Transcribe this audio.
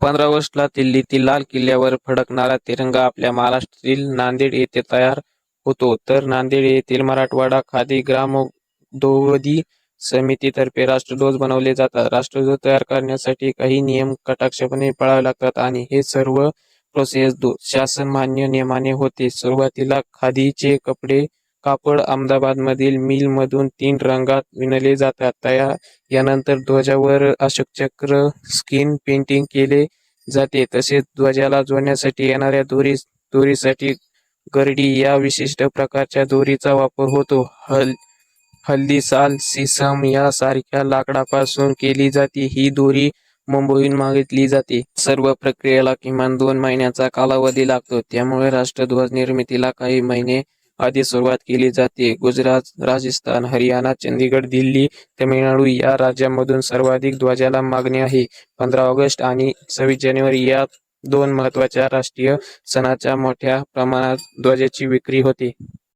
15 ऑगस्टला दिल्लीतील लाल किल्ल्यावर फडकणारा तिरंगा आपल्या महाराष्ट्रातील नांदेड येथे तयार होतो, तर नांदेड येथील मराठवाडा खादी ग्रामोद्योगी समितीतर्फे राष्ट्रध्वज बनवले जातात. राष्ट्रध्वज तयार करण्यासाठी काही नियम कटाक्षपणे पाळावे लागतात आणि हे सर्व प्रोसेस शासन मान्य नियमाने होते. सुरुवातीला खादीचे कापड अहमदाबादमधील मिलमधून 3 रंगात विणले जातात. यानंतर ध्वजावर अशोक चक्र स्किन पेंटिंग केले जाते. तसेच ध्वजाला जोडण्यासाठी येणाऱ्या दोरीसाठी गरडी या विशिष्ट प्रकारच्या दोरीचा वापर होतो. हल्दी, साल, सिसम यासारख्या लाकडापासून केली जाते. ही दोरी मुंबईहून मागितली जाते. सर्व प्रक्रियेला किमान 2 महिन्यांचा कालावधी लागतो. त्यामुळे राष्ट्रध्वज निर्मितीला काही महिने आधी सुरुवात केली जाते. गुजरात, राजस्थान, हरियाणा, चंदीगड, दिल्ली, तमिळनाडू या राज्यांमधून सर्वाधिक ध्वजाला मागणी आहे. 15 ऑगस्ट आणि 26 जानेवारी या 2 महत्त्वाच्या राष्ट्रीय सणाच्या मोठ्या प्रमाणात ध्वजाची विक्री होते.